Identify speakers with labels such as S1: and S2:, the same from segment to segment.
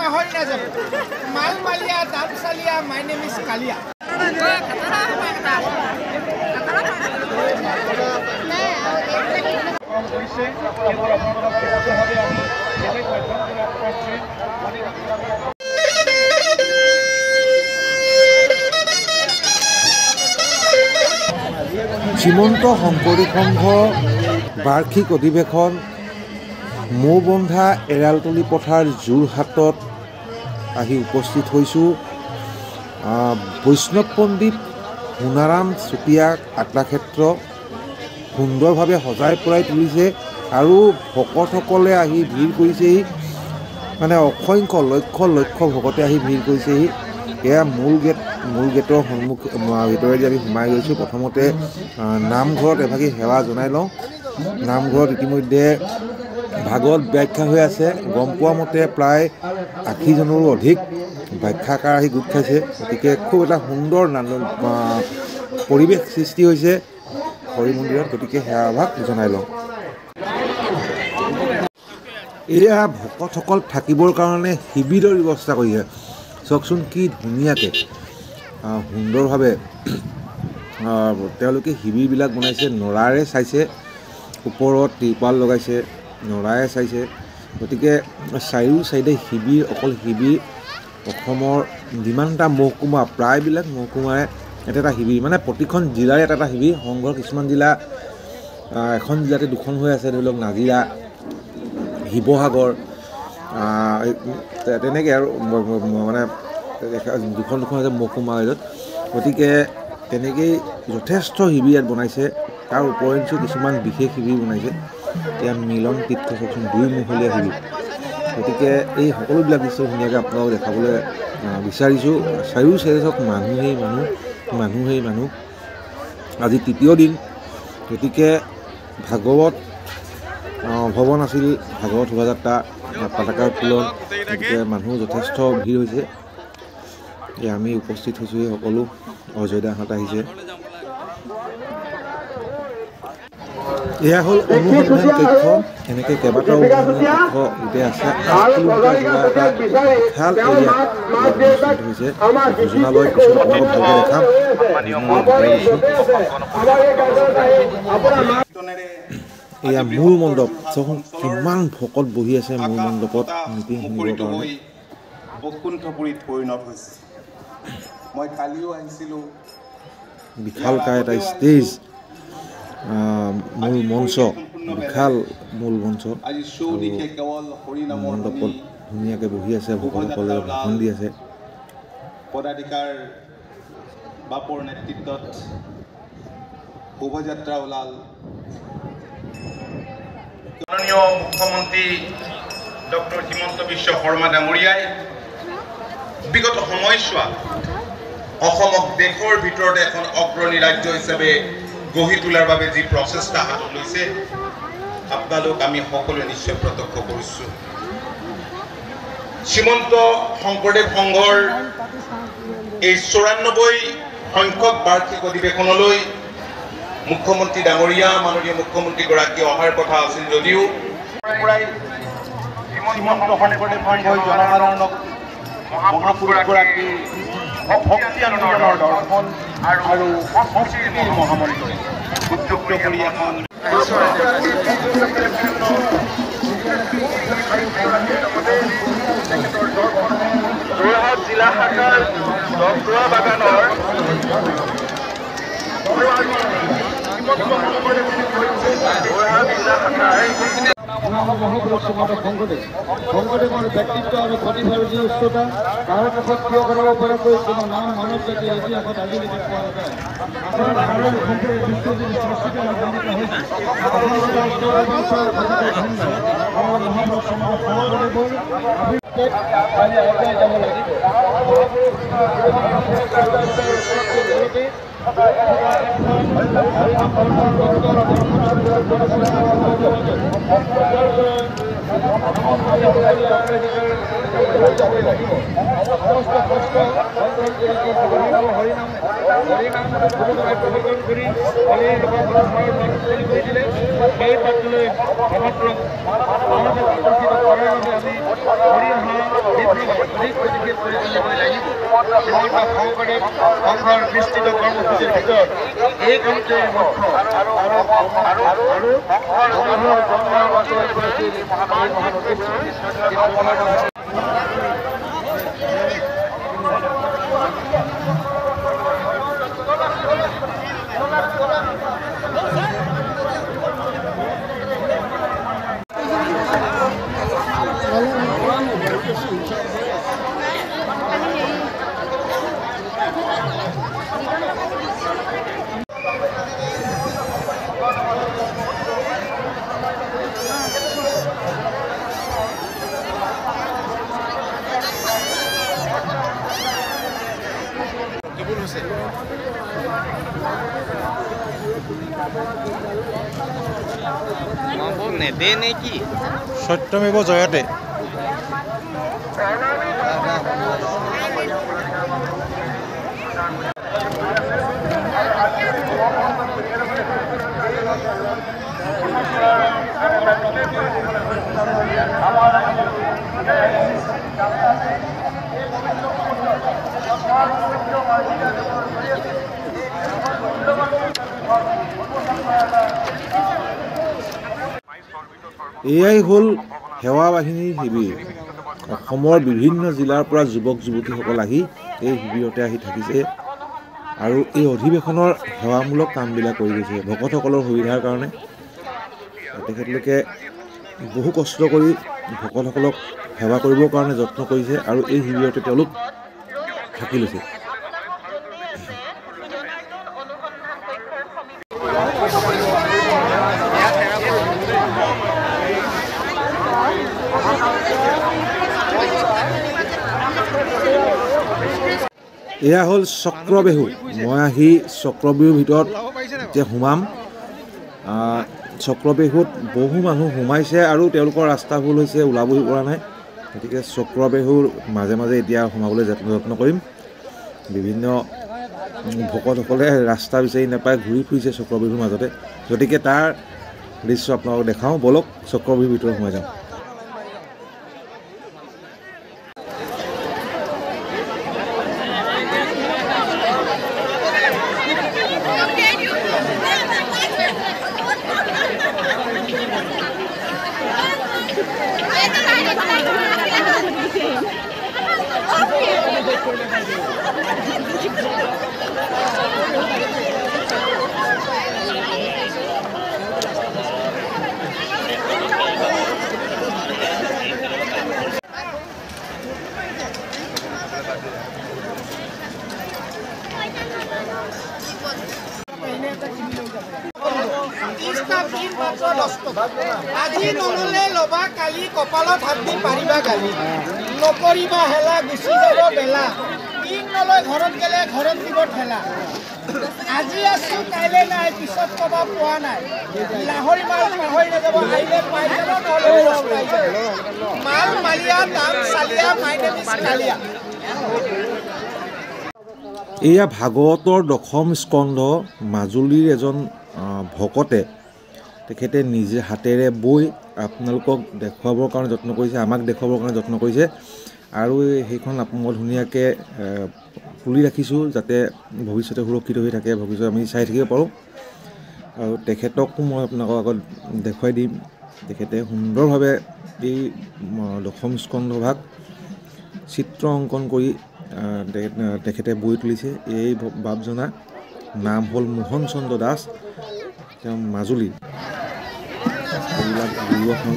S1: পাহৰি নাযাব মালমালিয়া দামচালিয়া my name is কালিয়া
S2: শ্ৰীমন্ত শংকৰদেৱ সংঘ বাৰ্ষিক অধিৱেশন মৌবন্ধা এৰালতলী পথাৰ যোৰহাটত আহি উপস্থিত হৈছোঁ। বৈষ্ণৱ পণ্ডিত সোণাৰাম চুতীয়া আট্টাক্ষেত্ৰ সুন্দৰভাৱে সজাই পৰাই তুলিছে আৰু ভকতসকলে আহি ভিৰ কৰিছেহি, মানে অসংখ্য লক্ষ লক্ষ ভকতে আহি ভিৰ কৰিছেহি। এয়া মূল গেটৰ ভিতৰেদি আমি সোমাই গৈছোঁ। প্ৰথমতে নামঘৰত এভাগি সেৱা জনাই লওঁ। নামঘৰত ইতিমধ্যে ভাগৱত ব্যাখ্যা হৈ আছে। গম পোৱা মতে প্ৰায় 80জনৰো অধিক ব্যাখ্যাকাৰ আহি গোট খাইছে। গতিকে খুব এটা সুন্দৰ পৰিৱেশ সৃষ্টি হৈছে হৰি মন্দিৰত। গতিকে সেৱাভাগ জনাই লওঁ। এয়া ভকতসকল থাকিবৰ কাৰণে শিবিৰৰ ব্যৱস্থা কৰিছে। চাওকচোন কি ধুনীয়াকৈ সুন্দৰভাৱে তেওঁলোকে শিবিৰবিলাক বনাইছে। নৰাৰে চাইছে, ওপৰত ত্ৰিপাল লগাইছে, নৰাৰে চাইছে। গতিকে চাৰিও চাইডে শিবিৰ, অকল শিবিৰ। অসমৰ যিমানটা মহকুমা প্ৰায়বিলাক মহকুমাৰে এটা এটা শিবিৰ, মানে প্ৰতিখন জিলাৰে এটা এটা শিবিৰ। সংঘৰ কিছুমান জিলা এখন জিলাতে দুখন হৈ আছে, ধৰি লওক নাজিৰা, শিৱসাগৰ, তেনেকৈ আৰু মানে দুখন আছে মহকুমা ৰাইজত। গতিকে তেনেকেই যথেষ্ট শিবিৰ ইয়াত বনাইছে। তাৰ উপৰিঞ্চি কিছুমান বিশেষ শিবিৰ বনাইছে। এতিয়া মিলন তীৰ্থ চাওকচোন 2 মহলীয়া শিবিৰ। গতিকে এই সকলোবিলাক দৃশ্য ধুনীয়াকৈ আপোনালোকক দেখাবলৈ বিচাৰিছোঁ। চাৰিও চাইডে চাওক মানুহেই মানুহ। আজি 3য় দিন। গতিকে ভাগৱত ভৱন আছিল, ভাগৱত শোভাযাত্ৰা, পতাকা উত্তোলন। গতিকে মানুহ যথেষ্ট ভিৰ হৈছে। আমি উপস্থিত হৈছোঁ। সকলো অযোধ্যাহঁত আহিছে। এয়া হ'ল অনুসন্ধান কক্ষ। এনেকৈ কেইবাটাও অনুসন্ধান কক্ষ গোটেই আছে। 8 কিলোমিটাৰ জোৰা এটা বিশাল এৰিয়াত অনুষ্ঠিত হৈছে ভোজনালয়। পিছত আপোনালোকক ভালকৈ দেখাম। এয়া মূল মণ্ডপ। চাওকচোন কিমান ভকত বহি আছে মূল মণ্ডপত মিটিং শুনিবৰ কাৰণে।
S3: বৈকুণ্ঠপুৰীত পৰিণত হৈছে। মই কালিও আহিছিলোঁ।
S2: বিশালকায় এটা ষ্টেজ, মূল মঞ্চ, বিশাল মূল মঞ্চ। মণ্ডপত ধুনীয়াকৈ বহি আছে ভকতসকলে, ভাষণ দি আছে।
S3: পদাধিকাৰ বাপৰ নেতৃত্বত শোভাযাত্ৰা ওলাল। মাননীয় মুখ্যমন্ত্ৰী ডক্টৰ হিমন্ত বিশ্ব শৰ্মা ডাঙৰীয়াই বিগত সময়ছোৱাত অসমক দেশৰ ভিতৰতে এখন অগ্ৰণী ৰাজ্য হিচাপে গঢ়ি তোলাৰ বাবে যি প্ৰচেষ্টা হাতত লৈছে, আপোনালোক আমি সকলোৱে নিশ্চয় প্ৰত্যক্ষ কৰিছোঁ। শ্ৰীমন্ত শংকৰদেৱ সংঘৰ এই 94 সংখ্যক বাৰ্ষিক অধিৱেশনলৈ মুখ্যমন্ত্ৰী ডাঙৰীয়া, মাননীয় মুখ্যমন্ত্ৰীগৰাকী অহাৰ কথা আছিল যদিও শ্ৰীমন্ত শংকৰদেৱ সংঘই জনসাধাৰণক মহাপুৰুষগৰাকী ভক্তি আন্দোলনৰ দৰ্শন আৰু সংস্কৃতিৰ মহামন্ত্ৰ উদ্যুক্ত কৰি এখন যোৰহাট জিলা শাখাৰ দহদোৱা বাগানৰ
S4: শংকৰদেৱৰ ব্যক্তিত্ব আৰু প্ৰতিভাৰ যি উচ্চতা, তাৰ কাষত থিয় কৰাব পৰাকৈ কোনো নাম মানৱ জাতি ইতিহাসত আজিলৈকে পোৱা যায়। অধিক গতিশীল কৰি তুলিবই লাগিব। শ্ৰীমন্ত শংকৰদেৱ সংঘৰ বিস্তৃত কৰ্মসূচীৰ ভিতৰত এই কামটোৱে মুখ্য আৰু সংঘৰ জন্মৰ বাতৰি কৰিছিল এই মহান উদ্দেশ্য।
S2: সত্যমেৱ জয়তে। এয়াই হ'ল সেৱা বাহিনীৰ শিবিৰ। অসমৰ বিভিন্ন জিলাৰ পৰা যুৱক যুৱতীসকল আহি এই শিবিৰতে আহি থাকিছে আৰু এই অধিৱেশনৰ সেৱামূলক কামবিলাক কৰি গৈছে ভকতসকলৰ সুবিধাৰ কাৰণে। তেখেতলোকে বহু কষ্ট কৰি ভকতসকলক সেৱা কৰিবৰ কাৰণে যত্ন কৰিছে আৰু এই শিবিৰতে তেওঁলোক থাকি লৈছে। এয়া হ'ল চক্ৰবেহু। মই আহি চক্ৰবেহুৰ ভিতৰত এতিয়া সোমাম। চক্ৰবেহুত বহু মানুহ সোমাইছে আৰু তেওঁলোকৰ ৰাস্তা ভুল হৈছে, ওলাবই পৰা নাই। গতিকে চক্ৰবেহুৰ মাজে মাজে এতিয়া সোমাবলৈ যত্ন কৰিম। বিভিন্ন ভকতসকলে ৰাস্তা বিচাৰি নাপাই ঘূৰি ফুৰিছে চক্ৰবেহুৰ মাজতে, গতিকে তাৰ দৃশ্য আপোনালোকক দেখাওঁ। বলক চক্ৰবেহুৰ ভিতৰত সোমাই যাওঁ।
S1: আজি নললে ল'বা কালি, কপালত হাত দি পাৰিবা গালি। নকৰিবা হেলা, গুচি যাব বেলা। পিন নলয় ঘৰত গেলে ঘৰত দিব ঠেলা। আজি আছো কাইলে নাই, পিছত কবা পোৱা নাই। লাহৰি মাল পাহৰি নাযাব, আহিলে পাই যাব, নহ'লে পস্তাই যাব। মাল মালিয়া দাম চালিয়া, মাই নেম ইজ কালিয়া।
S2: এয়া ভাগৱতৰ দশম স্কন্ধ। মাজুলীৰ এজন ভকতে তেখেতে নিজে হাতেৰে বৈ আপোনালোকক দেখুৱাবৰ কাৰণে যত্ন কৰিছে, আমাক দেখুৱাবৰ কাৰণে যত্ন কৰিছে। আৰু সেইখন মই ধুনীয়াকৈ তুলি ৰাখিছোঁ যাতে ভৱিষ্যতে সুৰক্ষিত হৈ থাকে, ভৱিষ্যতে আমি চাই থাকিব পাৰোঁ। আৰু তেখেতকো মই আপোনালোকৰ আগত দেখুৱাই দিম। তেখেতে সুন্দৰভাৱে এই দশম স্কন্ধভাগ চিত্ৰ অংকন কৰি তেখেতে বৈ তুলিছে। এই বাপজনা নাম হ'ল মোহন চন্দ্ৰ দাস। তেওঁ মাজুলীৰ এইবিলাক গুৰুখন।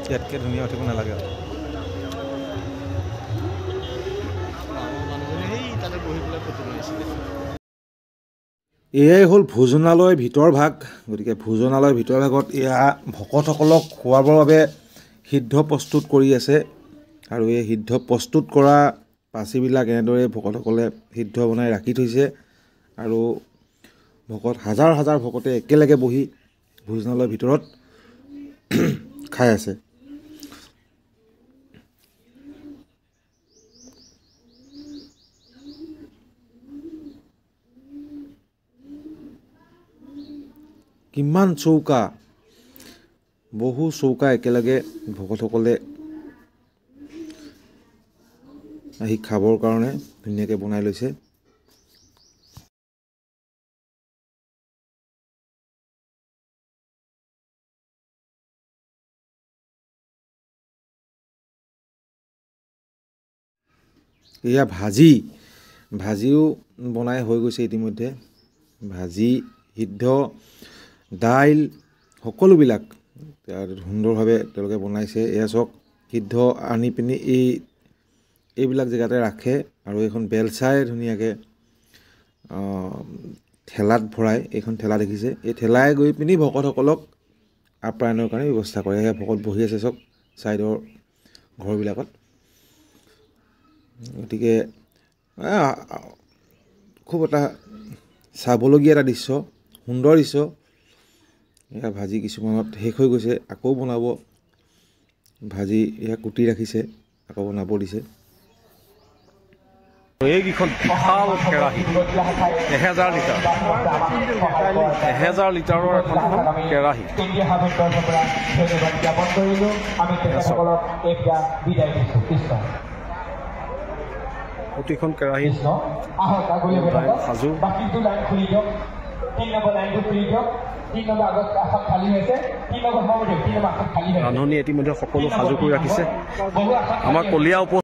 S2: ইয়াতকৈ ধুনীয়া উঠিব নালাগে আৰু। এয়াই হ'ল ভোজনালয়ৰ ভিতৰ ভাগ। গতিকে ভোজনালয়ৰ ভিতৰ ভাগত এয়া ভকতসকলক খোৱাবৰ বাবে সিদ্ধ প্ৰস্তুত কৰি আছে। আৰু এই সিদ্ধ প্ৰস্তুত কৰা পাচিবিলাক এনেদৰে ভকতসকলে সিদ্ধ বনাই ৰাখি থৈছে। আৰু হাজাৰ হাজাৰ ভকতে একেলগে বহি ভোজনালয়ৰ ভিতৰত খাই আছে। কিমান চৌকা, বহু চৌকা একেলগে ভকতসকলে আহি খাবৰ কাৰণে ধুনীয়াকৈ বনাই লৈছে। এয়া ভাজিও বনাই হৈ গৈছে ইতিমধ্যে। ভাজি, সিদ্ধ, দাইল সকলোবিলাক সুন্দৰভাৱে তেওঁলোকে বনাইছে। এয়া চাওক, সিদ্ধ আনি পিনি এইবিলাক জেগাতে ৰাখে আৰু এইখন বেলচাই ধুনীয়াকৈ ঠেলাত ভৰাই, এইখন ঠেলা দেখিছে, এই ঠেলাই গৈ পিনি ভকতসকলক আপ্যায়নৰ কাৰণে ব্যৱস্থা কৰে। সেয়া ভকত বহি আছে চাওক ছাইডৰ ঘৰবিলাকত। গতিকে খুব এটা চাবলগীয়া এটা দৃশ্য, সুন্দৰ দৃশ্য। এয়া ভাজি কিছুমানত শেষ হৈ গৈছে, আকৌ বনাব। ভাজি এয়া কুটি ৰাখিছে, আকৌ বনাব দিছে।
S5: এইকেইখন বিশাল কেৰাহী, 1000 লিটাৰৰ এখন কেৰাহী। প্ৰতিখন কেৰাহীত সাজু। ৰান্ধনি ইতিমধ্যে সকলো সাজু কৰি ৰাখিছে। আমাৰ কলীয়া